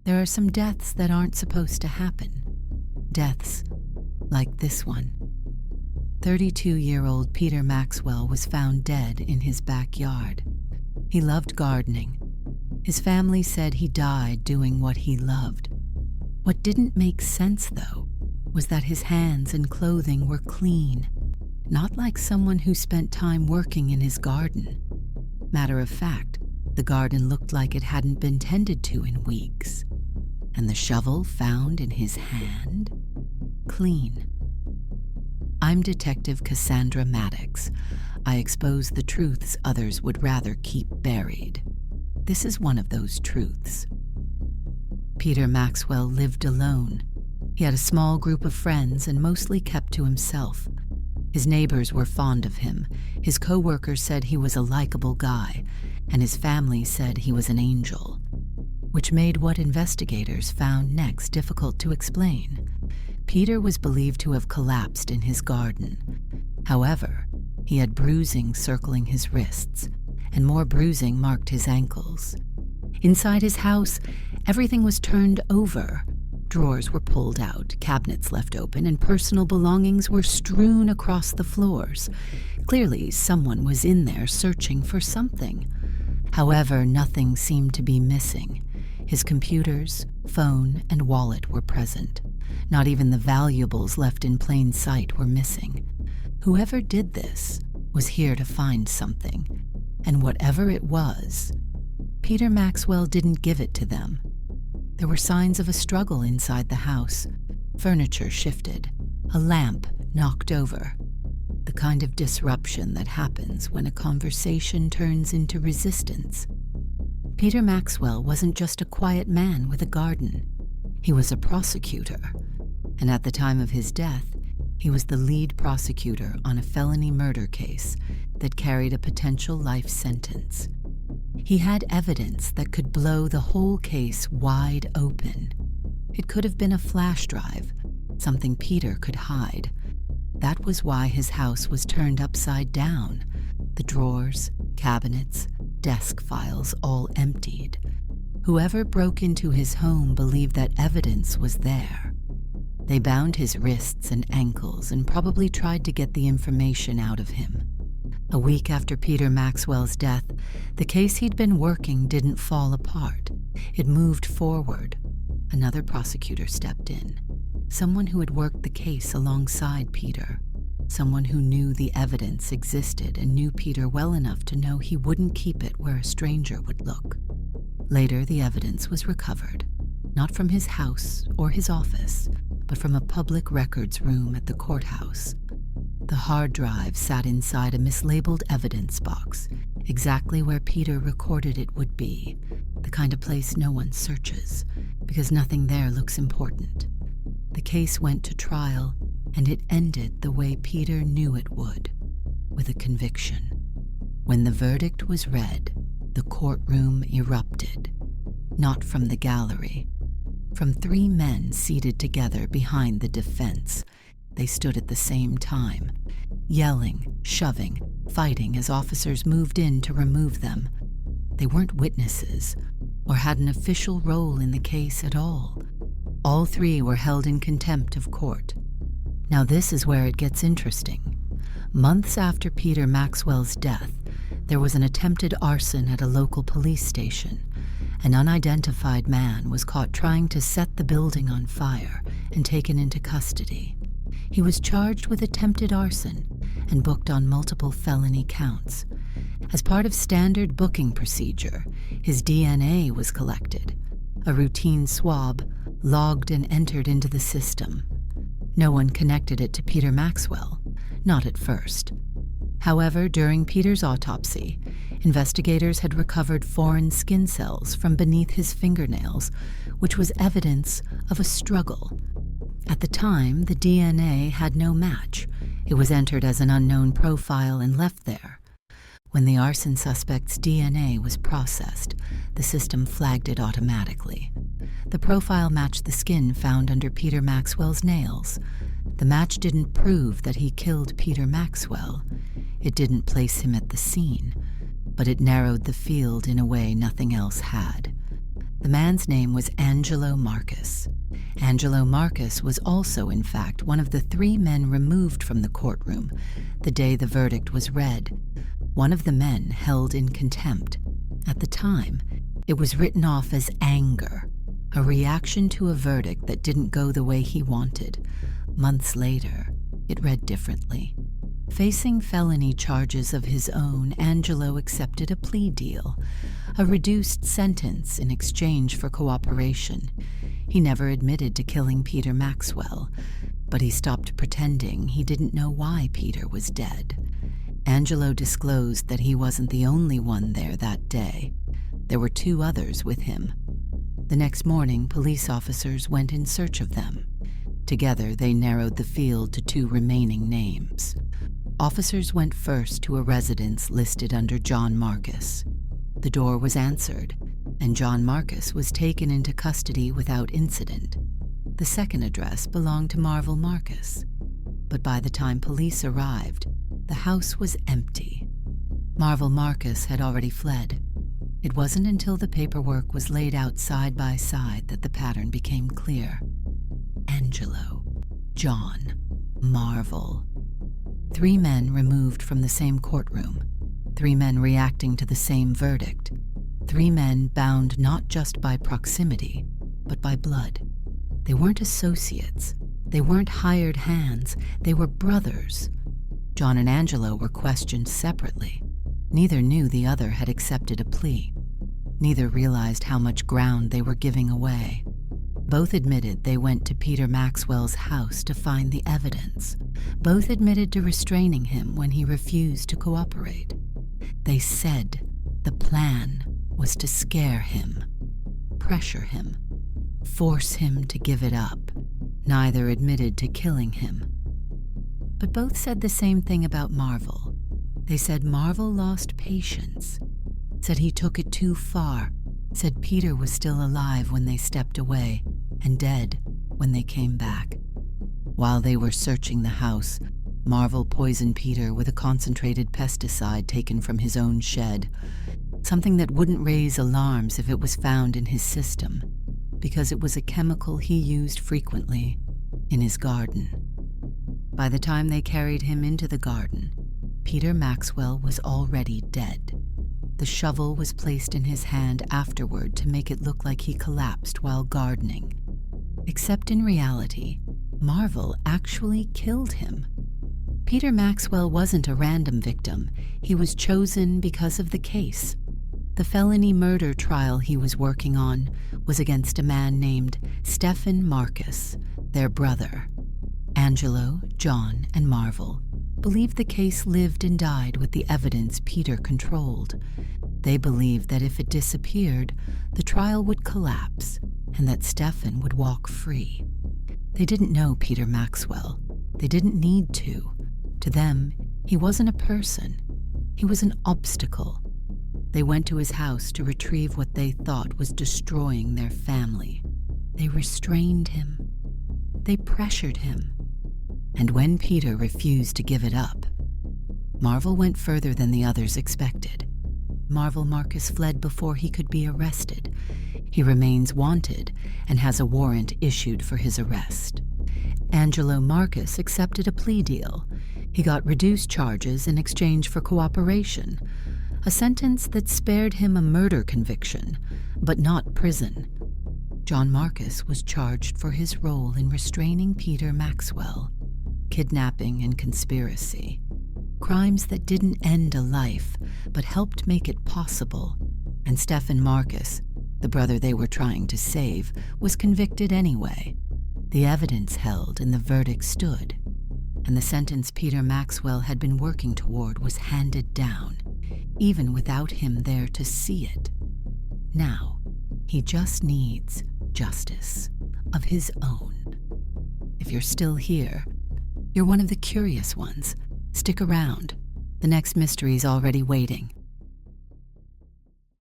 There are some deaths that aren't supposed to happen. Deaths like this one. 32-year-old Peter Maxwell was found dead in his backyard. He loved gardening. His family said he died doing what he loved. What didn't make sense, though, was that his hands and clothing were clean, not like someone who spent time working in his garden. Matter of fact, the garden looked like it hadn't been tended to in weeks. And the shovel found in his hand? Clean. I'm Detective Cassandra Maddox. I expose the truths others would rather keep buried. This is one of those truths. Peter Maxwell lived alone. He had a small group of friends and mostly kept to himself. His neighbors were fond of him. His co-workers said he was a likable guy, and his family said he was an angel, which made what investigators found next difficult to explain. Peter was believed to have collapsed in his garden. However, he had bruising circling his wrists, and more bruising marked his ankles. Inside his house, everything was turned over. Drawers were pulled out, cabinets left open, and personal belongings were strewn across the floors. Clearly, someone was in there searching for something. However, nothing seemed to be missing. His computers, phone, and wallet were present. Not even the valuables left in plain sight were missing. Whoever did this was here to find something, and whatever it was, Peter Maxwell didn't give it to them. There were signs of a struggle inside the house. Furniture shifted, a lamp knocked over. The kind of disruption that happens when a conversation turns into resistance. Peter Maxwell wasn't just a quiet man with a garden. He was a prosecutor, and at the time of his death, he was the lead prosecutor on a felony murder case that carried a potential life sentence. He had evidence that could blow the whole case wide open. It could have been a flash drive, something Peter could hide. That was why his house was turned upside down. The drawers, cabinets, desk files all emptied. Whoever broke into his home believed that evidence was there. They bound his wrists and ankles and probably tried to get the information out of him. A week after Peter Maxwell's death, the case he'd been working didn't fall apart. It moved forward. Another prosecutor stepped in. Someone who had worked the case alongside Peter. Someone who knew the evidence existed and knew Peter well enough to know he wouldn't keep it where a stranger would look. Later, the evidence was recovered, not from his house or his office, but from a public records room at the courthouse. The hard drive sat inside a mislabeled evidence box, exactly where Peter recorded it would be, the kind of place no one searches, because nothing there looks important. The case went to trial, and it ended the way Peter knew it would, with a conviction. When the verdict was read, the courtroom erupted, not from the gallery, from three men seated together behind the defense. They stood at the same time, yelling, shoving, fighting as officers moved in to remove them. They weren't witnesses or had an official role in the case at all. All three were held in contempt of court. Now this is where it gets interesting. Months after Peter Maxwell's death, there was an attempted arson at a local police station. An unidentified man was caught trying to set the building on fire and taken into custody. He was charged with attempted arson and booked on multiple felony counts. As part of standard booking procedure, his DNA was collected, a routine swab logged and entered into the system. No one connected it to Peter Maxwell, not at first. However, during Peter's autopsy, investigators had recovered foreign skin cells from beneath his fingernails, which was evidence of a struggle. At the time, the DNA had no match. It was entered as an unknown profile and left there. When the arson suspect's DNA was processed, the system flagged it automatically. The profile matched the skin found under Peter Maxwell's nails. The match didn't prove that he killed Peter Maxwell. It didn't place him at the scene, but it narrowed the field in a way nothing else had. The man's name was Angelo Marcus. Angelo Marcus was also, in fact, one of the 3 men removed from the courtroom the day the verdict was read. One of the men held in contempt. At the time, it was written off as anger, a reaction to a verdict that didn't go the way he wanted. Months later, it read differently. Facing felony charges of his own, Angelo accepted a plea deal, a reduced sentence in exchange for cooperation. He never admitted to killing Peter Maxwell, but he stopped pretending he didn't know why Peter was dead. Angelo disclosed that he wasn't the only one there that day. There were 2 others with him. The next morning, police officers went in search of them. Together, they narrowed the field to 2 remaining names. Officers went first to a residence listed under John Marcus. The door was answered, and John Marcus was taken into custody without incident. The second address belonged to Marvel Marcus, but by the time police arrived, the house was empty. Marvel Marcus had already fled. It wasn't until the paperwork was laid out side by side that the pattern became clear. Angelo, John, Marvel. 3 men removed from the same courtroom. 3 men reacting to the same verdict. 3 men bound not just by proximity, but by blood. They weren't associates. They weren't hired hands. They were brothers. John and Angelo were questioned separately. Neither knew the other had accepted a plea. Neither realized how much ground they were giving away. Both admitted they went to Peter Maxwell's house to find the evidence. Both admitted to restraining him when he refused to cooperate. They said the plan was to scare him, pressure him, force him to give it up. Neither admitted to killing him. But both said the same thing about Marvel. They said Marvel lost patience, said he took it too far, said Peter was still alive when they stepped away and dead when they came back. While they were searching the house, Marvel poisoned Peter with a concentrated pesticide taken from his own shed, something that wouldn't raise alarms if it was found in his system, because it was a chemical he used frequently in his garden. By the time they carried him into the garden, Peter Maxwell was already dead. The shovel was placed in his hand afterward to make it look like he collapsed while gardening. Except in reality, Marvel actually killed him. Peter Maxwell wasn't a random victim. He was chosen because of the case. The felony murder trial he was working on was against a man named Stephen Marcus, their brother. Angelo, John, and Marvel believed the case lived and died with the evidence Peter controlled. They believed that if it disappeared, the trial would collapse and that Stephen would walk free. They didn't know Peter Maxwell. They didn't need to. To them, he wasn't a person. He was an obstacle. They went to his house to retrieve what they thought was destroying their family. They restrained him. They pressured him. And when Peter refused to give it up, Marvel went further than the others expected. Marvel Marcus fled before he could be arrested. He remains wanted and has a warrant issued for his arrest. Angelo Marcus accepted a plea deal. He got reduced charges in exchange for cooperation, a sentence that spared him a murder conviction, but not prison. John Marcus was charged for his role in restraining Peter Maxwell, kidnapping and conspiracy, crimes that didn't end a life, but helped make it possible. And Stephen Marcus, the brother they were trying to save, was convicted anyway. The evidence held and the verdict stood, and the sentence Peter Maxwell had been working toward was handed down, even without him there to see it. Now, he just needs justice of his own. If you're still here, you're one of the curious ones. Stick around. The next mystery's already waiting.